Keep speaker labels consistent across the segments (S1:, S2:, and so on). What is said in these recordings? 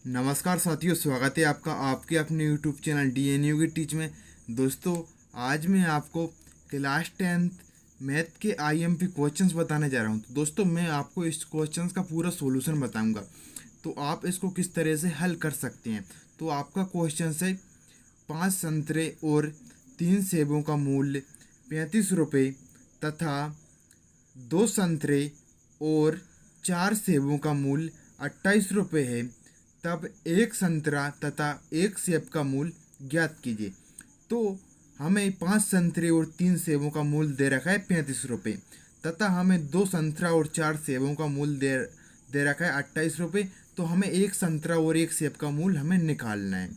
S1: नमस्कार साथियों, स्वागत है आपका आपके अपने यूट्यूब चैनल DNU की टीच में। दोस्तों, आज मैं आपको क्लास 10th मैथ के IMP क्वेश्चंस बताने जा रहा हूं। तो दोस्तों, मैं आपको इस क्वेश्चंस का पूरा सॉल्यूशन बताऊंगा, तो आप इसको किस तरह से हल कर सकते हैं। तो आपका क्वेश्चन है 5 संतरे और 3 सेबों का मूल्य 35 रुपये तथा 2 संतरे और 4 सेबों का मूल्य 28 रुपये है, तब एक संतरा तथा एक सेब का मूल्य ज्ञात कीजिए। तो हमें 5 संतरे और 3 सेबों का मूल्य दे रखा है 35 रुपये तथा हमें 2 संतरा और 4 सेबों का मूल्य दे रखा है 28 रुपये। तो हमें एक संतरा और एक सेब का मूल्य हमें निकालना है।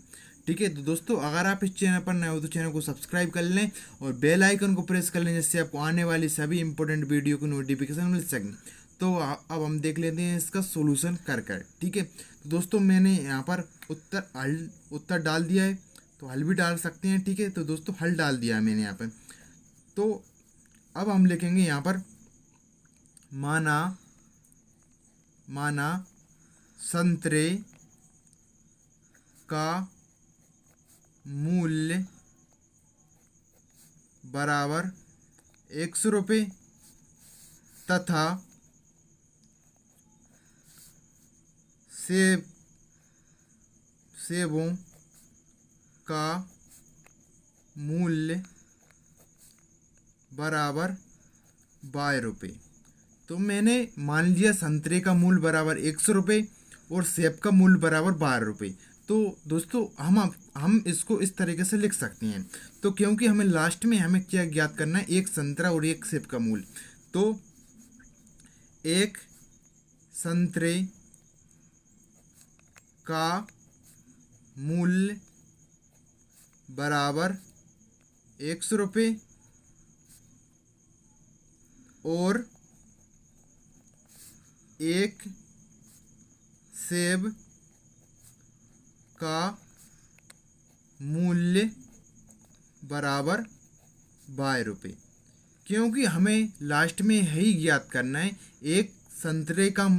S1: ठीक है, तो दोस्तों, अगर आप इस चैनल पर नए हो तो चैनल को सब्सक्राइब कर लें और बेल आइकन को प्रेस कर लें, जिससे आपको आने वाली सभी इंपॉर्टेंट वीडियो की नोटिफिकेशन मिल सके। तो अब हम देख लेते हैं इसका सोल्यूशन कर। ठीक है, तो दोस्तों, मैंने यहाँ पर उत्तर डाल दिया है, तो हल भी डाल सकते हैं। ठीक है, तो दोस्तों, हल डाल दिया है मैंने यहाँ पर। तो अब हम लिखेंगे यहाँ पर माना संतरे का मूल्य बराबर 100 रुपये तथा सेबों का मूल्य बराबर 22 रुपये। तो मैंने मान लिया संतरे का मूल्य बराबर 100 रुपये और सेब का मूल्य बराबर 12 रुपये। तो दोस्तों, हम इसको इस तरीके से लिख सकते हैं। तो क्योंकि हमें लास्ट में हमें क्या ज्ञात करना है, एक संतरा और एक सेब का मूल्य। तो एक संतरे का मूल्य बराबर 100 रुपये और एक सेब का मूल्य बराबर 22 रुपये। क्योंकि हमें लास्ट में यही ज्ञात करना है, एक संतरे का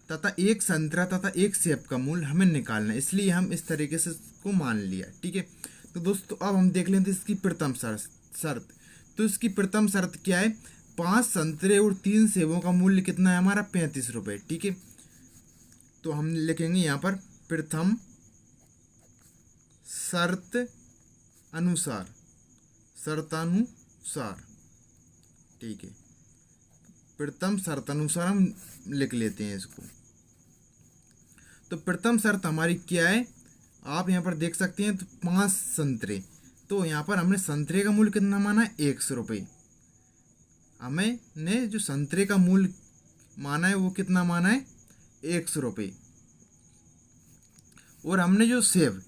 S1: तथा एक संतरा तथा एक सेब का मूल्य हमें निकालना है, इसलिए हम इस तरीके से इसको मान लिया। ठीक है, तो दोस्तों, अब हम देख लेते हैं इसकी प्रथम शर्त। तो इसकी प्रथम शर्त क्या है, 5 संतरे और 3 सेबों का मूल्य कितना है हमारा 35 रुपये। ठीक है, तो हम लिखेंगे यहाँ पर प्रथम शर्तानुसार। ठीक है, प्रथम शर्तानुसार हम लिख लेते हैं इसको। तो प्रथम शर्त हमारी क्या है, आप यहाँ पर देख सकते हैं। तो 5 संतरे, तो यहाँ पर हमने संतरे का मूल्य कितना माना है 100 रुपये। हमें ने जो संतरे का मूल्य माना है वो कितना माना है 100 रुपये। और हमने जो सेब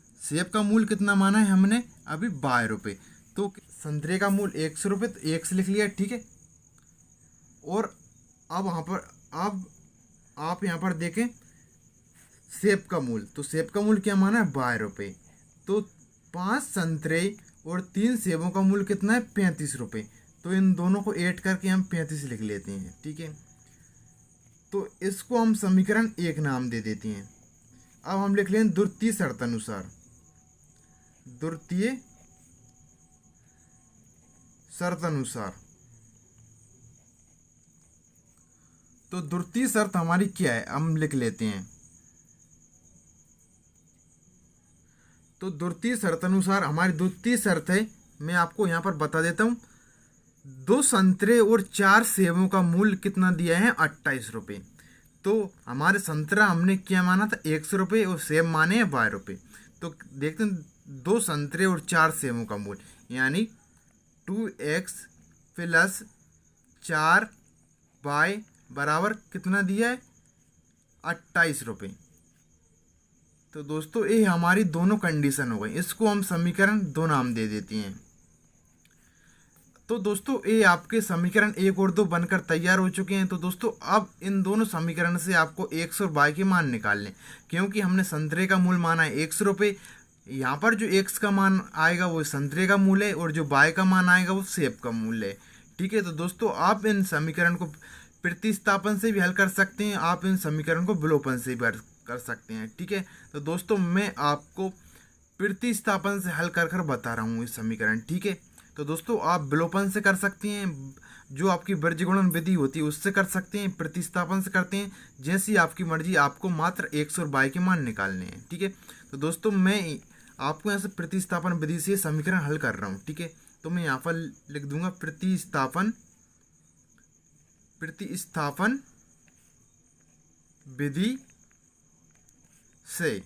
S1: का मूल्य कितना माना है हमने अभी 22 रुपये। तो संतरे का मूल्य 100 रुपये, तो 1 लिख लिया। ठीक है, और अब आप यहाँ पर देखें सेब का मूल्य। तो सेब का मूल्य क्या माना है 22 रुपये। तो 5 संतरे और 3 सेबों का मूल्य कितना है 35 रुपये। तो इन दोनों को ऐड करके हम 35 लिख लेते हैं। ठीक है, तो इसको हम समीकरण 1 नाम दे देते हैं। अब हम लिख लें द्वितीय शर्तानुसार। तो द्वितीय शर्त हमारी क्या है, हम लिख लेते हैं। तो द्वितीय शर्तानुसार हमारी द्वितीय शर्त है, मैं आपको यहाँ पर बता देता हूँ। 2 संतरे और 4 सेबों का मूल्य कितना दिया है 28 रुपये। तो हमारे संतरा हमने क्या माना था 100 रुपये और सेब माने हैं 22 रुपये। तो देखते हैं 2 संतरे और 4 सेबों का मूल्य यानी 2x + 4y बराबर कितना दिया है 28 रुपये। तो दोस्तों, ये हमारी दोनों कंडीशन हो गई, इसको हम समीकरण 2 नाम दे देते हैं। तो दोस्तों, ये आपके समीकरण 1 और 2 बनकर तैयार हो चुके हैं। तो दोस्तों, अब इन दोनों समीकरण से आपको x और y के मान निकालने, क्योंकि हमने संतरे का मूल्य माना है 100 रुपये। यहाँ पर जो x का मान आएगा वो संतरे का मूल्य है और जो y का मान आएगा वो सेब का मूल्य है। ठीक है, तो दोस्तों, आप इन समीकरण को प्रतिस्थापन से भी हल कर सकते हैं, आप इन समीकरण को विलोपन से भी कर सकते हैं। ठीक है, तो दोस्तों मैं आपको प्रतिस्थापन से हल कर कर बता रहा हूँ इस समीकरण। ठीक है, तो दोस्तों आप विलोपन से कर सकते हैं, जो आपकी बीजगुणन विधि होती है उससे कर सकते हैं, प्रतिस्थापन से करते हैं, जैसी आपकी मर्जी, आपको मात्र x और y के मान निकालने हैं। ठीक है, तो दोस्तों मैं आपको यहाँ से प्रतिस्थापन विधि से समीकरण हल कर रहा हूँ। ठीक है, तो मैं यहाँ पर लिख दूंगा प्रतिस्थापन विधि से।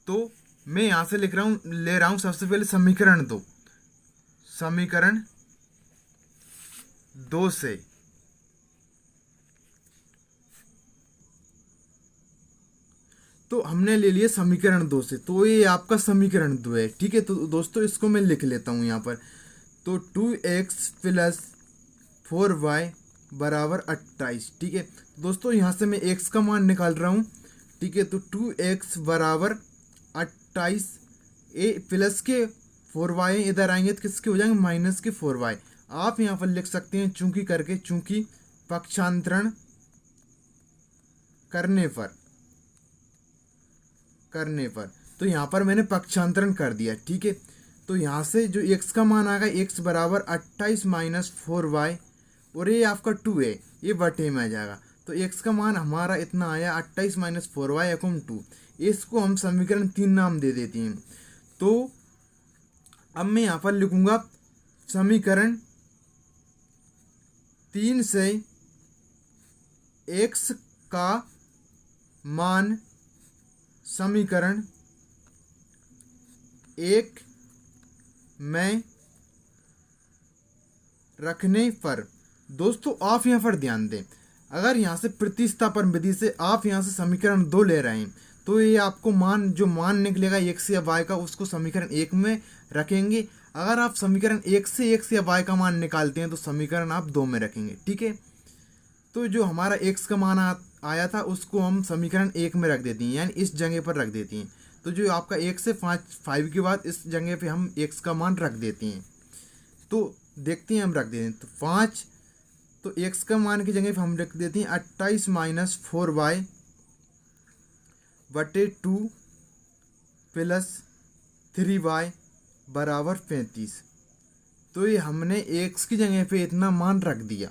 S1: तो मैं यहां से ले रहा हूं सबसे पहले समीकरण दो से। तो हमने ले लिया समीकरण दो से, तो ये आपका समीकरण दो है। ठीक है, तो दोस्तों इसको मैं लिख लेता हूं यहां पर। तो 2x प्लस 4y बराबर 28। ठीक है, दोस्तों यहां से मैं x का मान निकाल रहा हूं। ठीक है, तो 2x बराबर 28, ए प्लस के 4y इधर आएंगे तो किसके हो जाएंगे, माइनस के 4y। आप यहाँ पर लिख सकते हैं चूंकि करके, चूंकि पक्षांतरण करने पर तो यहाँ पर मैंने पक्षांतरण कर दिया। ठीक है, तो यहाँ से जो x का मान आएगा, x बराबर 28 माइनस 4y, और ये आपका 2 है, ये बटे में आ जाएगा। तो x का मान हमारा इतना आया 28 माइनस 4y एकम 2। इसको हम समीकरण 3 नाम दे देते हैं। तो अब मैं यहाँ पर लिखूंगा समीकरण 3 से x का मान समीकरण 1 में रखने पर। दोस्तों आप यहाँ पर ध्यान दें, अगर यहाँ से प्रतिस्थापन विधि से आप यहाँ से समीकरण 2 ले रहे हैं, तो ये आपको मान निकलेगा x या y का, उसको समीकरण 1 में रखेंगे। अगर आप समीकरण 1 से x या y का मान निकालते हैं तो समीकरण आप 2 में रखेंगे। ठीक है, तो जो हमारा x का मान आया था उसको हम समीकरण 1 में रख देते हैं, यानी इस जगह पर रख देते हैं। तो जो आपका 1 से 5 के बाद इस जगह पे हम x का मान रख देते हैं। तो देखते हैं हम रख देते हैं, तो 5, तो x का मान की जगह पे हम रख देते हैं 28 माइनस 4y बटे 2 प्लस 3y बराबर 35। तो ये हमने x की जगह पे इतना मान रख दिया।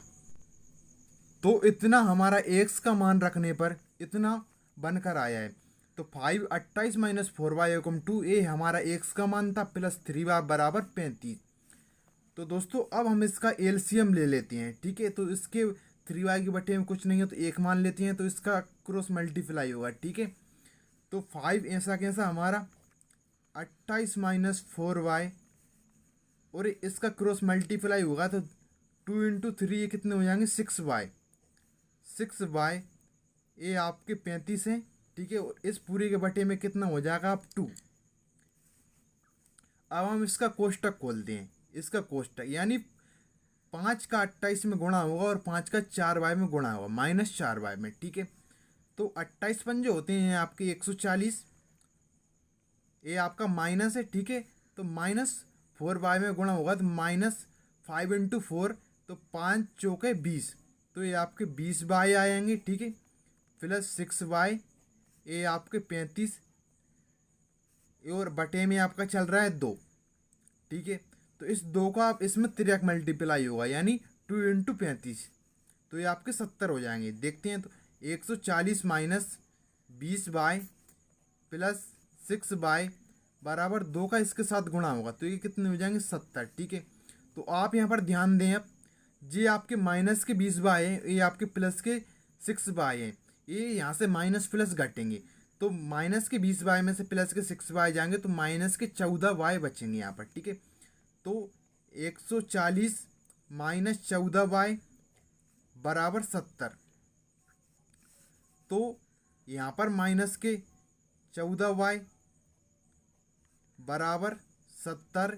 S1: तो इतना हमारा x का मान रखने पर इतना बनकर आया है। तो 28 माइनस 4y एकम 2, ये हमारा x का मान था, प्लस 3y बराबर 35। तो दोस्तों अब हम इसका एलसीएम ले लेते हैं। ठीक है, तो इसके 3y के बटे में कुछ नहीं है तो 1 मान लेते हैं, तो इसका क्रॉस मल्टीप्लाई होगा। ठीक है, तो 5 ऐसा कैसा हमारा 28 माइनस 4y, और इसका क्रॉस मल्टीप्लाई होगा तो 2 इंटू 3 ये कितने हो जाएंगे, 6y ये आपके 35 हैं। ठीक है, और इस पूरे के बटे में कितना हो जाएगा, आप 2। अब हम इसका कोष्टक खोलते हैं, इसका कोष्टक यानी 5 का 28 में गुणा होगा और 5 का 4y में गुणा होगा, माइनस 4y में। ठीक है, तो 28 पंजे होते हैं आपके 140, ये आपका माइनस है। ठीक है, तो माइनस 4y में गुणा होगा तो माइनस 5 इंटू 4, तो 5 चौके 20, तो ये आपके 20y आएंगे। ठीक है, प्लस 6y ये आपके 35, और बटे में आपका चल रहा है 2। ठीक है, तो इस 2 का आप इसमें 3 मल्टीप्लाई होगा, यानी 2 इंटू 35, तो ये आपके 70 हो जाएंगे। देखते हैं, तो 140 माइनस 20y प्लस 6y बराबर 2 का इसके साथ गुणा होगा, तो ये कितने हो जाएंगे, 70। ठीक है, तो आप यहाँ पर ध्यान दें, अब ये आपके माइनस के 20y है, ये आपके प्लस के 6y है, ये यहाँ से माइनस प्लस घटेंगे, तो माइनस के 20y में से प्लस के 6y जाएंगे तो माइनस के 14y बचेंगे यहाँ पर। ठीक है, तो 140 माइनस 14y बराबर 70, तो यहाँ पर माइनस के 14y बराबर 70,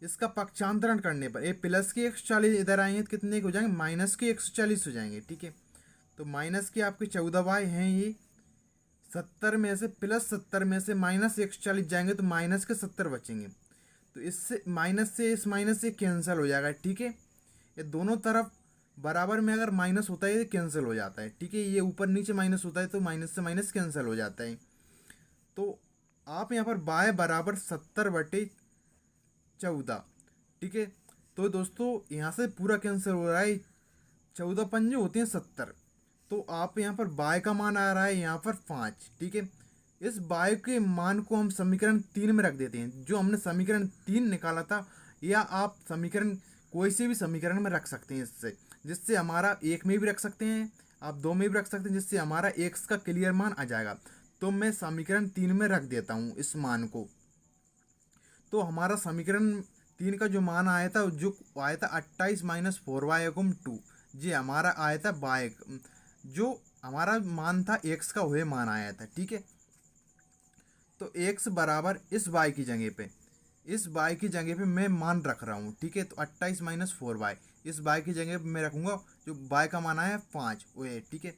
S1: इसका पक्षांतरण करने पर ये प्लस के 140 इधर आएंगे तो कितने हो जाएंगे, माइनस के 140 हो जाएंगे। ठीक है, तो माइनस के आपके 14y हैं, ये 70 में से प्लस 70 में से माइनस 140 जाएंगे तो माइनस के 70 बचेंगे, तो इससे माइनस से इस माइनस से कैंसिल हो जाएगा। ठीक है, ये दोनों तरफ बराबर में अगर माइनस होता है ये कैंसिल हो जाता है, ठीक है। ये ऊपर नीचे माइनस होता है तो माइनस से माइनस कैंसिल हो जाता है। तो आप यहाँ पर बाय बराबर 70/14, ठीक है। तो दोस्तों यहाँ से पूरा कैंसिल हो रहा है, 14 पंजे होते हैं 70। तो आप यहाँ पर बाय का मान आ रहा है यहाँ पर 5, ठीक है। इस बाय के मान को हम समीकरण 3 में रख देते हैं, जो हमने समीकरण 3 निकाला था। या आप समीकरण कोई से भी समीकरण में रख सकते हैं इससे, जिससे हमारा एक में भी रख सकते हैं, आप दो में भी रख सकते हैं, जिससे हमारा एक्स का क्लियर मान आ जाएगा। तो मैं समीकरण 3 में रख देता हूँ इस मान को। तो हमारा समीकरण 3 का जो मान आया था, जो आया था 28 माइनस 4y/2, ये हमारा आया था बाय, जो हमारा मान था एक्स का वही मान आया था, ठीक है। तो एक्स बराबर इस बाय की जगह पे, इस बाय की जगह पे मैं मान रख रहा हूँ, ठीक है। तो 28 माइनस 4y इस बाय की जगह पे मैं रखूँगा, जो बाय का मान आया है 5 वो है, ठीक है।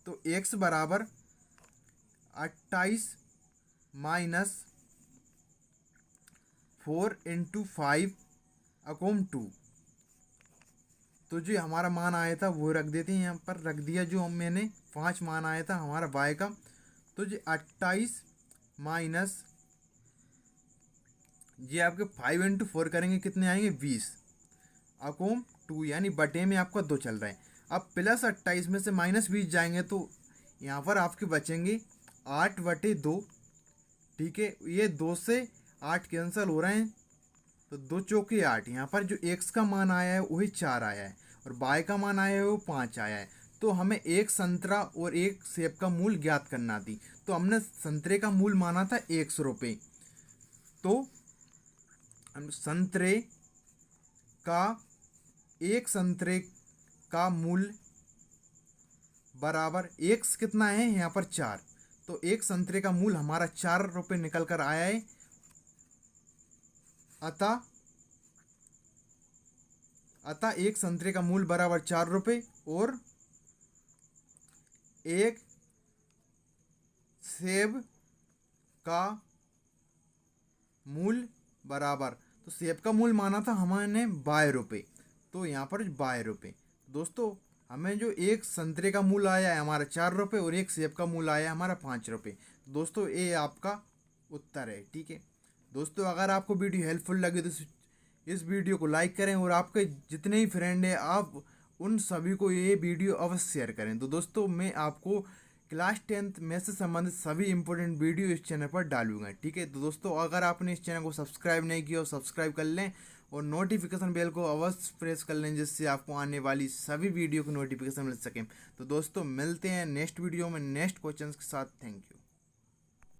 S1: तो एक्स बराबर 28 माइनस 4 × 5/2। तो जो हमारा मान आया था वो रख देते हैं, यहाँ पर रख दिया, जो मैंने 5 मान आया था हमारा बाय का। तो जो 28 माइनस ये आपके 5 × 4 करेंगे कितने आएंगे 20/2, यानी बटे में आपका 2 चल रहा है। अब प्लस 28 में से माइनस 20 जाएंगे तो यहाँ पर आपके बचेंगे 8/2, ठीक है। ये 2 से 8 कैंसिल हो रहे हैं, तो 2 चौके 8। यहाँ पर जो एक्स का मान आया है वही 4 आया है, और बाय का मान आया है वो 5 आया है। तो हमें एक संतरा और एक सेब का मूल ज्ञात करना थी। तो हमने संतरे का मूल माना था 100 रुपये। तो हम संतरे का, एक संतरे का मूल बराबर एक्स कितना है यहाँ पर 4। तो एक संतरे का मूल हमारा 4 रुपये निकल कर आया है। अतः एक संतरे का मूल बराबर 4 रुपये, और एक सेब का मूल बराबर, तो सेब का मूल माना था हमने 22 रुपये, तो यहाँ पर 22 रुपये। दोस्तों हमें जो एक संतरे का मूल आया है हमारा 4 रुपये, और एक सेब का मूल आया है हमारा 5 रुपये। दोस्तों ये आपका उत्तर है, ठीक है। दोस्तों अगर आपको वीडियो हेल्पफुल लगे तो इस वीडियो को लाइक करें, और आपके जितने ही फ्रेंड हैं आप उन सभी को ये वीडियो अवश्य शेयर करें। तो दोस्तों मैं आपको क्लास 10th मैथ से संबंधित सभी इंपॉर्टेंट वीडियो इस चैनल पर डालूंगा, ठीक है। तो दोस्तों अगर आपने इस चैनल को सब्सक्राइब नहीं किया, सब्सक्राइब कर लें, और नोटिफिकेशन बेल को अवश्य प्रेस कर लें, जिससे आपको आने वाली सभी वीडियो की नोटिफिकेशन मिल सके। तो दोस्तों मिलते हैं नेक्स्ट वीडियो में नेक्स्ट क्वेश्चन के साथ। Thank you.